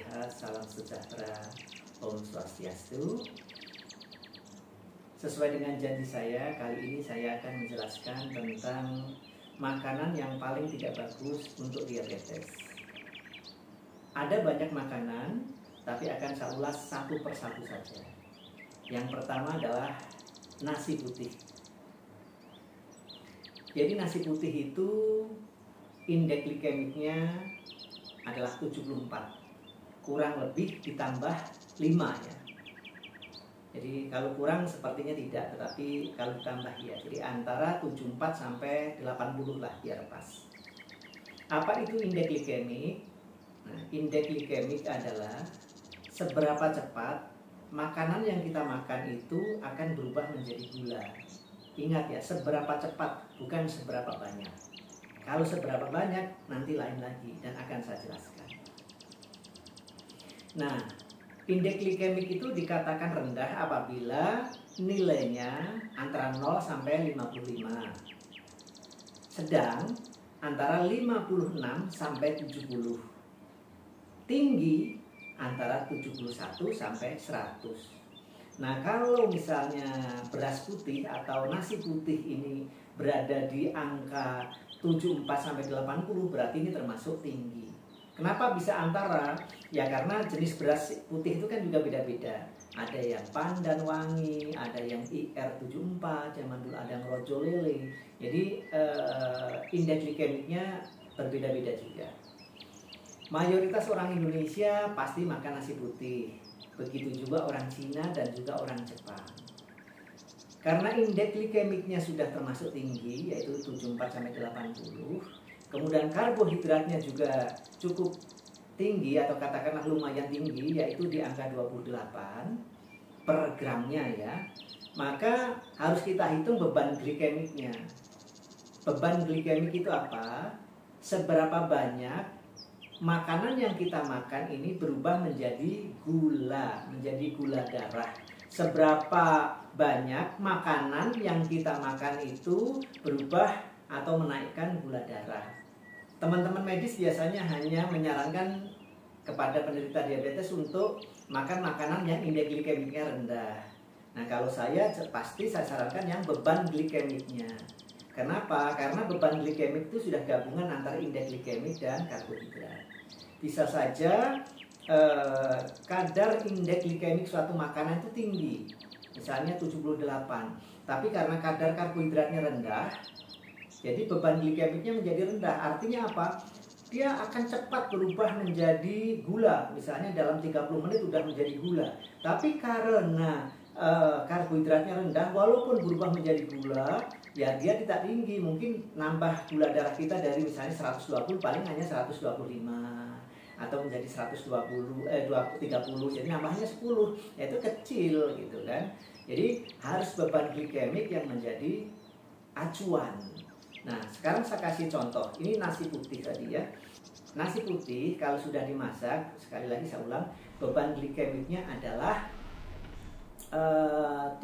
sehat, salam sejahtera, Om Swastiastu. Sesuai dengan janji saya, kali ini saya akan menjelaskan tentang makanan yang paling tidak bagus untuk diabetes. Ada banyak makanan, tapi akan saya ulas satu persatu saja. Yang pertama adalah nasi putih. Jadi nasi putih itu indeks glikemiknya adalah 74, kurang lebih ditambah 5 ya. Jadi kalau kurang sepertinya tidak, tetapi kalau ditambah ya. Jadi antara 74 sampai 80 lah biar pas. Apa itu indeks glikemik? Nah, indeks glikemik adalah seberapa cepat makanan yang kita makan itu akan berubah menjadi gula. Ingat ya, seberapa cepat, bukan seberapa banyak. Kalau seberapa banyak, nanti lain lagi dan akan saya jelaskan. Nah, indeks glikemik itu dikatakan rendah apabila nilainya antara 0 sampai 55. Sedang antara 56 sampai 70. Tinggi antara 71 sampai 100. Nah, kalau misalnya beras putih atau nasi putih ini berada di angka 74 sampai 80, berarti ini termasuk tinggi. Kenapa bisa antara? Ya karena jenis beras putih itu kan juga beda-beda. Ada yang pandan wangi, ada yang IR74, zaman dulu ada yang rojo lele. Jadi indeks glikemiknya berbeda-beda juga. Mayoritas orang Indonesia pasti makan nasi putih. Begitu juga orang Cina dan juga orang Jepang. Karena indeks glikemiknya sudah termasuk tinggi, yaitu 74 sampai 80. Kemudian karbohidratnya juga cukup tinggi atau katakanlah lumayan tinggi, yaitu di angka 28 per gramnya ya. Maka harus kita hitung beban glikemiknya. Beban glikemik itu apa? Seberapa banyak makanan yang kita makan ini berubah menjadi gula darah. Seberapa banyak makanan yang kita makan itu berubah atau menaikkan gula darah. Teman-teman medis biasanya hanya menyarankan kepada penderita diabetes untuk makan makanan yang indeks glikemiknya rendah. Nah, kalau saya pasti saya sarankan yang beban glikemiknya. Kenapa? Karena beban glikemik itu sudah gabungan antara indeks glikemik dan karbohidrat. Bisa saja kadar indeks glikemik suatu makanan itu tinggi, misalnya 78, tapi karena kadar karbohidratnya rendah, jadi beban glikemiknya menjadi rendah. Artinya apa? Dia akan cepat berubah menjadi gula, misalnya dalam 30 menit sudah menjadi gula. Tapi karena karbohidratnya rendah, walaupun berubah menjadi gula, ya dia tidak tinggi. Mungkin nambah gula darah kita dari misalnya 120 paling hanya 125 atau menjadi 120 30, jadi nambahnya 10, yaitu kecil gitu kan. Jadi harus beban glikemik yang menjadi acuan. Nah, sekarang saya kasih contoh. Ini nasi putih tadi ya. Nasi putih kalau sudah dimasak, sekali lagi saya ulang, beban glikemiknya adalah 74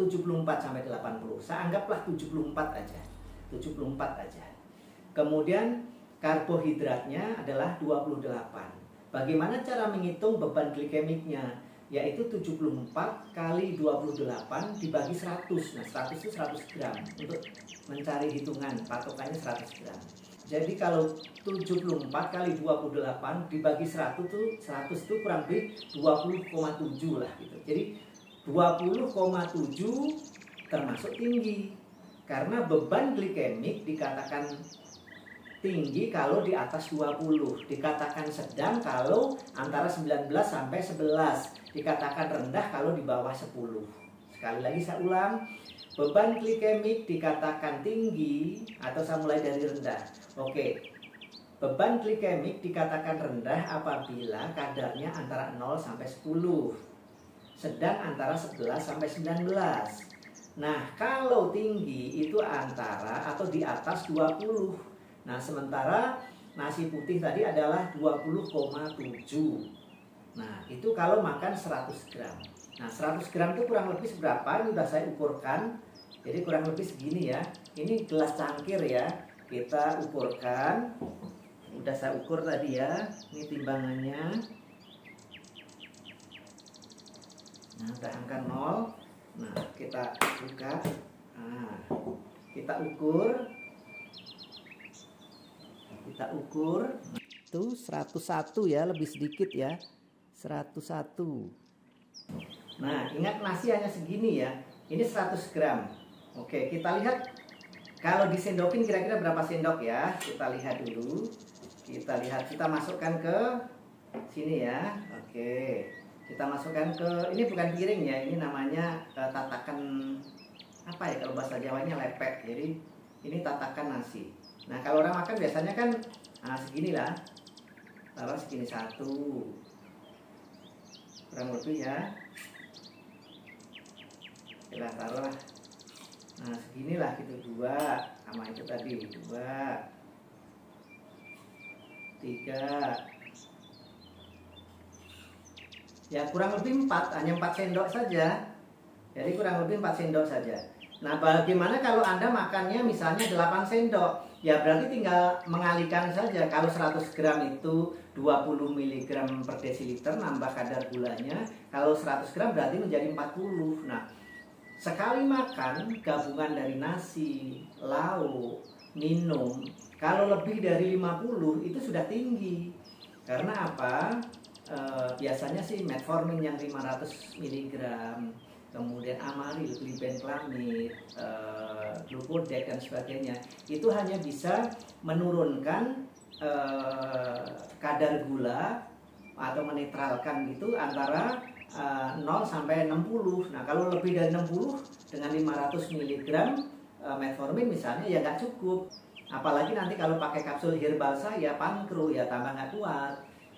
sampai 80. Saya anggaplah 74 aja. 74 aja. Kemudian karbohidratnya adalah 28. Bagaimana cara menghitung beban glikemiknya? Yaitu 74 kali 28 dibagi 100. Nah, 100 itu 100 gram. Untuk mencari hitungan, patokannya 100 gram. Jadi kalau 74 kali 28 dibagi 100 itu kurang lebih 20,7 lah gitu. Jadi 20,7 termasuk tinggi. Karena beban glikemik dikatakan tinggi kalau di atas 20, dikatakan sedang kalau antara 19 sampai 11, dikatakan rendah kalau di bawah 10. Sekali lagi saya ulang, beban glikemik dikatakan tinggi atau saya mulai dari rendah. Oke, beban glikemik dikatakan rendah apabila kadarnya antara 0 sampai 10, sedang antara 11 sampai 19. Nah, kalau tinggi itu antara atau di atas 20. Nah, sementara nasi putih tadi adalah 20,7. Nah, itu kalau makan 100 gram. Nah, 100 gram itu kurang lebih seberapa? Ini sudah saya ukurkan. Jadi kurang lebih segini ya. Ini gelas cangkir ya. Kita ukurkan. Udah saya ukur tadi ya. Ini timbangannya. Nah, udah angka 0. Nah, kita buka. Nah, kita ukur. Itu 101 ya, lebih sedikit ya. 101. Nah, ingat nasi hanya segini ya. Ini 100 gram. Oke, kita lihat kalau disendokin kira-kira berapa sendok ya. Kita lihat dulu. Kita masukkan ke sini ya. Oke. Kita masukkan ke, ini bukan piring ya, ini namanya tatakan apa ya kalau bahasa Jawanya, lepek. Jadi ini tatakan nasi. Nah, kalau orang makan biasanya kan segini lah. Taruh segini 1. Kurang lebih ya. Kita taruh lah. Nah, seginilah gitu, 2 sama itu tadi, 2, 3. Ya kurang lebih 4, hanya 4 sendok saja. Jadi kurang lebih 4 sendok saja. Nah, bagaimana kalau Anda makannya misalnya 8 sendok? Ya berarti tinggal mengalihkan saja. Kalau 100 gram itu 20 mg per desiliter, nambah kadar gulanya. Kalau 100 gram berarti menjadi 40. Nah, sekali makan gabungan dari nasi, lauk, minum, kalau lebih dari 50 itu sudah tinggi. Karena apa? Biasanya sih metformin yang 500 mg, kemudian amaril, glibenclamid, glucodex dan sebagainya, itu hanya bisa menurunkan kadar gula atau menetralkan gitu antara 0 sampai 60. Nah, kalau lebih dari 60 dengan 500 mg metformin misalnya ya nggak cukup. Apalagi nanti kalau pakai kapsul herbal saya, pankro, ya tambah nggak kuat.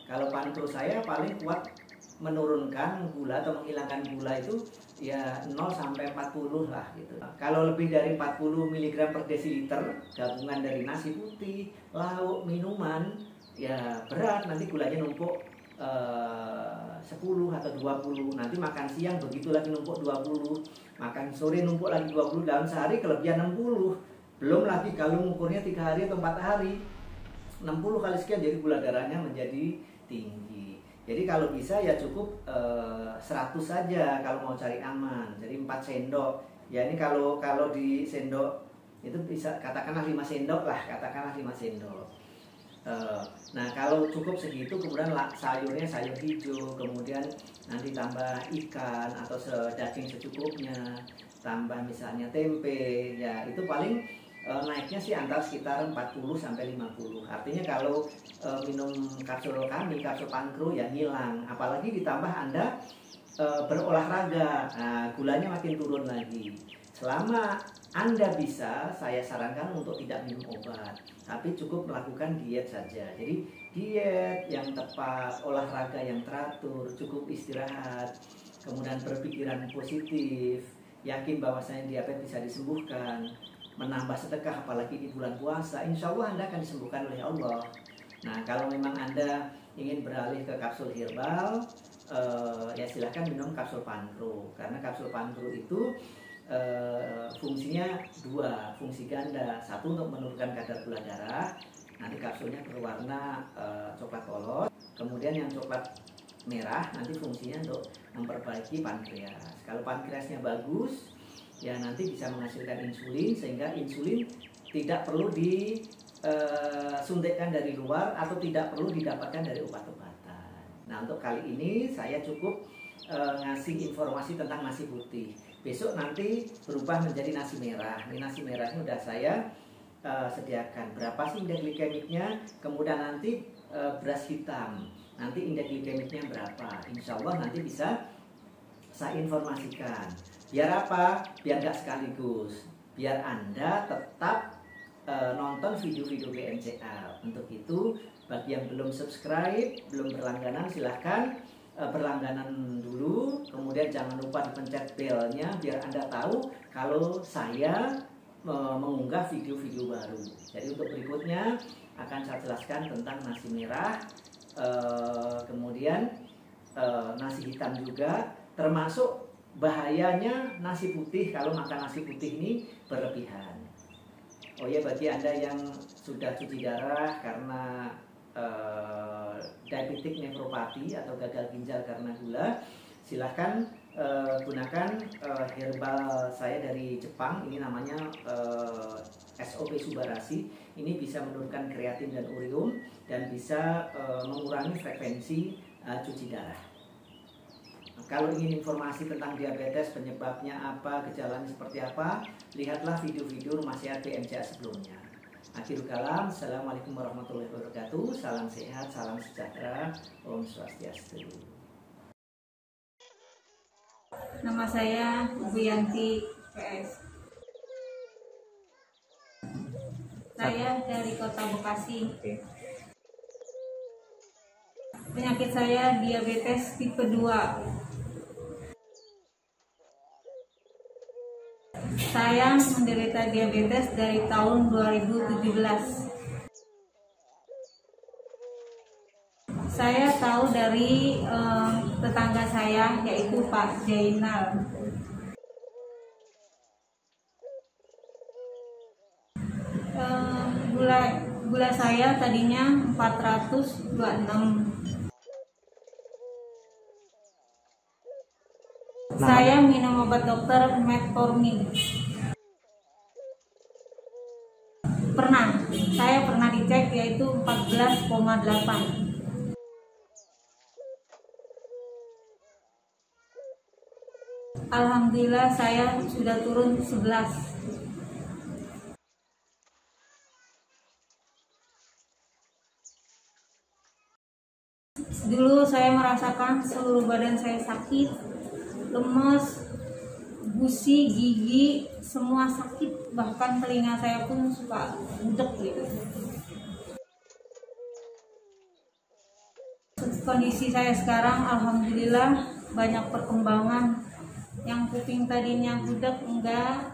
Kalau pankro saya paling kuat menurunkan gula atau menghilangkan gula itu ya 0 sampai 40 lah gitu. Kalau lebih dari 40 mg per desiliter gabungan dari nasi putih, lauk, minuman, ya berat, nanti gulanya numpuk 10 atau 20. Nanti makan siang begitu lagi numpuk 20, makan sore numpuk lagi 20, dalam sehari kelebihan 60. Belum lagi kalau ngukurnya 3 hari atau 4 hari, 60 kali sekian, jadi gula darahnya menjadi tinggi. Jadi kalau bisa ya cukup 100 saja kalau mau cari aman. Jadi 4 sendok. Ya ini kalau di sendok itu bisa katakanlah 5 sendok lah, katakanlah 5 sendok. Nah kalau cukup segitu, kemudian sayurnya sayur hijau, kemudian nanti tambah ikan atau daging secukupnya, tambah misalnya tempe, ya itu paling naiknya sih antara sekitar 40 sampai 50. Artinya kalau minum kapsul kami, kapsul pankro ya hilang. Apalagi ditambah Anda berolahraga, nah, gulanya makin turun lagi. Selama Anda bisa, saya sarankan untuk tidak minum obat, tapi cukup melakukan diet saja. Jadi diet yang tepat, olahraga yang teratur, cukup istirahat, kemudian berpikiran positif, yakin bahwasanya diabetes bisa disembuhkan, menambah sedekah apalagi di bulan puasa, insya Allah Anda akan disembuhkan oleh Allah. Nah, kalau memang Anda ingin beralih ke kapsul herbal, ya silahkan minum kapsul pankro, karena kapsul pankro itu fungsinya 2, fungsi ganda. Satu untuk menurunkan kadar gula darah, nanti kapsulnya berwarna coklat polos. Kemudian yang coklat merah nanti fungsinya untuk memperbaiki pankreas. Kalau pankreasnya bagus, ya nanti bisa menghasilkan insulin, sehingga insulin tidak perlu disuntikkan dari luar atau tidak perlu didapatkan dari obat-obatan. Nah, untuk kali ini saya cukup ngasih informasi tentang nasi putih. Besok nanti berubah menjadi nasi merah. Ini nasi merahnya udah saya sediakan. Berapa sih indeks glikemiknya? Kemudian nanti beras hitam, nanti indeks glikemiknya berapa? Insya Allah nanti bisa saya informasikan. Biar apa? Biar nggak sekaligus. Biar Anda tetap nonton video-video BMCL. Untuk itu, bagi yang belum subscribe, belum berlangganan, silahkan berlangganan dulu. Kemudian jangan lupa dipencet belnya biar Anda tahu kalau saya mengunggah video-video baru. Jadi untuk berikutnya akan saya jelaskan tentang nasi merah, kemudian nasi hitam juga, termasuk bahayanya nasi putih kalau makan nasi putih ini berlebihan. Oh ya, bagi Anda yang sudah cuci darah karena diabetik nefropati atau gagal ginjal karena gula, silahkan gunakan herbal saya dari Jepang. Ini namanya SOP Subarashi. Ini bisa menurunkan kreatin dan urium dan bisa mengurangi frekuensi cuci darah. Nah, kalau ingin informasi tentang diabetes, penyebabnya apa, gejalanya seperti apa, lihatlah video-video rumah sehat BMCA sebelumnya. Akhirul kalam, assalamualaikum warahmatullahi wabarakatuh. Salam sehat, salam sejahtera, Om Swastiastu. Nama saya Bu Yanti PS. Saya dari Kota Bekasi. Penyakit saya diabetes tipe 2. Saya menderita diabetes dari tahun 2017. Saya tahu dari tetangga saya, yaitu Pak Jainal. Gula saya tadinya 426. Saya minum obat dokter metformin. Saya pernah dicek, yaitu 14,8. Alhamdulillah saya sudah turun 11. Dulu saya merasakan seluruh badan saya sakit, lemes, gusi, gigi, semua sakit. Bahkan telinga saya pun suka budek gitu. Kondisi saya sekarang alhamdulillah banyak perkembangan. Yang kuping tadinya budek enggak,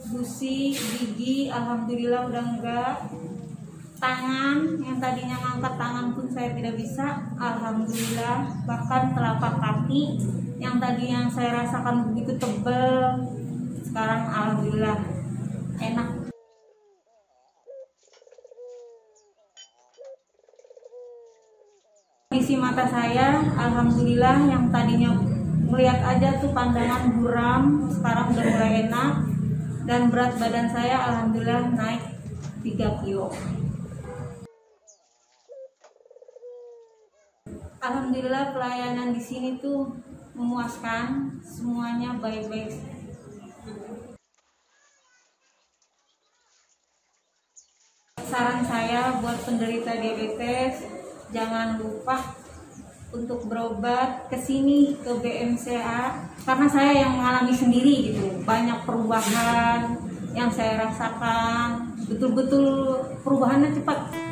gusi, gigi alhamdulillah udah enggak. Tangan yang tadinya ngangkat tangan pun saya tidak bisa, alhamdulillah. Bahkan telapak kaki yang tadinya saya rasakan begitu tebal, sekarang alhamdulillah enak. Kondisi mata saya alhamdulillah, yang tadinya melihat aja tuh pandangan buram, sekarang udah mulai enak. Dan berat badan saya alhamdulillah naik 3 kilo. Alhamdulillah pelayanan di sini tuh memuaskan, semuanya baik-baik. Saran saya buat penderita diabetes, jangan lupa untuk berobat ke sini, ke BMCA, karena saya yang mengalami sendiri gitu. Banyak perubahan yang saya rasakan, betul-betul perubahannya cepat.